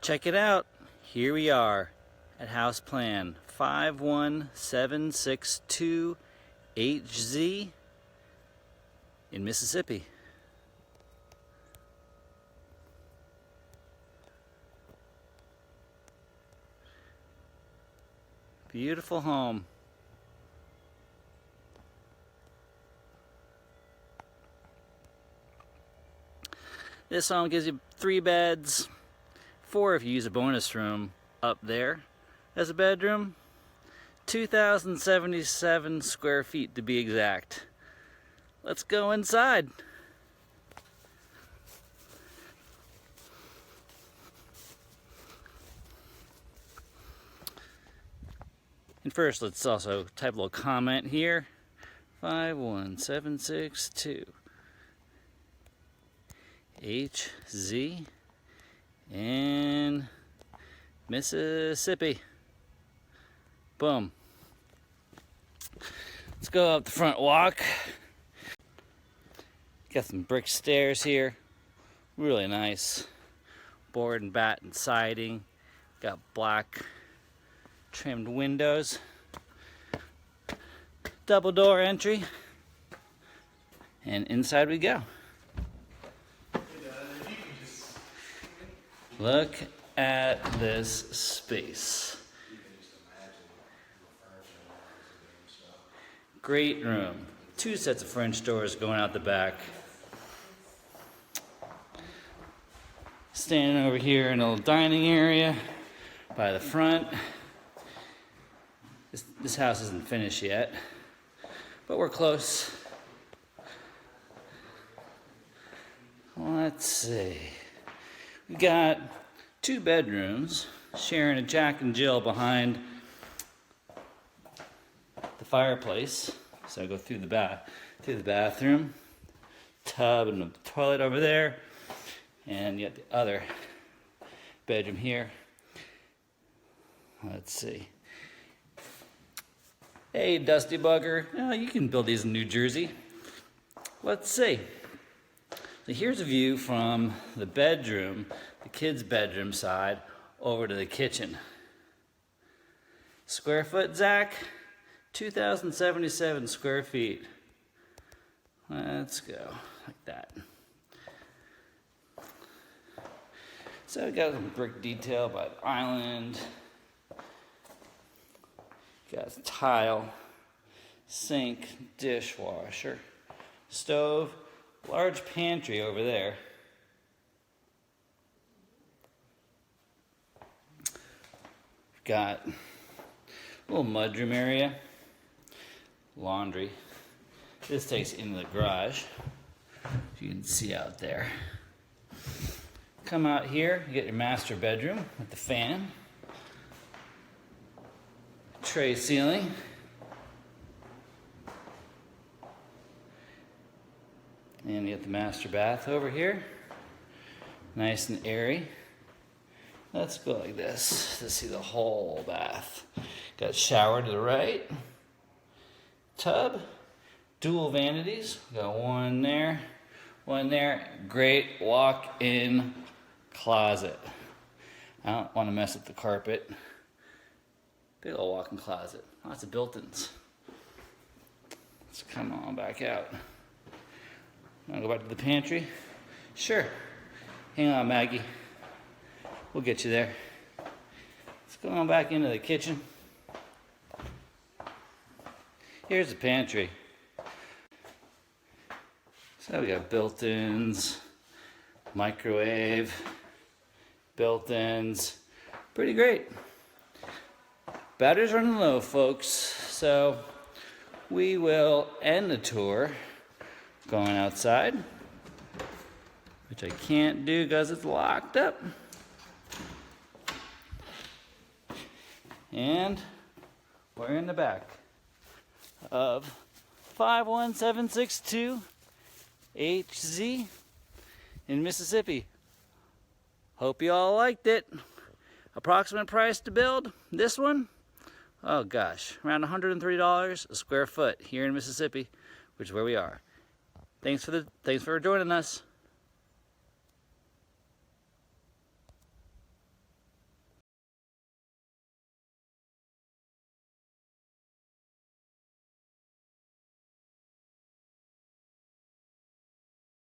Check it out. Here we are at House Plan 51762HZ in Mississippi. Beautiful home. This home gives you 3 beds, 4 if you use a bonus room up there as a bedroom. 2,077 square feet to be exact. Let's go inside. And first, let's also type a little comment here. 51762 HZ in Mississippi. Boom. Let's go up the front walk. Got some brick stairs here. Really nice. Board and batten siding. Got black trimmed windows. Double door entry. And inside we go. Look at this space. Great room. 2 sets of French doors going out the back. Standing over here in a little dining area by the front. This house isn't finished yet, but we're close. Let's see. We got 2 bedrooms, sharing a Jack and Jill behind the fireplace. So I go through the bathroom, tub and a toilet over there, and you got the other bedroom here. Let's see. Hey, Dusty Bugger. Oh, you can build these in New Jersey. Let's see. So here's a view from the bedroom, the kids' bedroom side, over to the kitchen. Square foot, Zach? 2,077 square feet. Let's go like that. So we got some brick detail by the island. Got tile, sink, dishwasher, stove, large pantry over there. Got a little mudroom area, laundry. This takes you into the garage, you can see out there. Come out here, you get your master bedroom with the fan, tray ceiling, and you get the master bath over here, nice and airy. Let's go like this to see the whole bath. Got shower to the right, tub, dual vanities. Got one there, one there. Great walk-in closet. I don't want to mess with the carpet. Big old walk-in closet. Lots of built-ins. Let's come on back out. Want to go back to the pantry? Sure. Hang on, Maggie. We'll get you there. Let's go on back into the kitchen. Here's the pantry. So we got built-ins, microwave, built-ins. Pretty great. Battery's running low, folks. So we will end the tour going outside, which I can't do because it's locked up. And we're in the back of 51762 HZ in Mississippi. Hope you all liked it. Approximate price to build this one? Oh gosh, around $130 a square foot here in Mississippi, which is where we are. Thanks for joining us.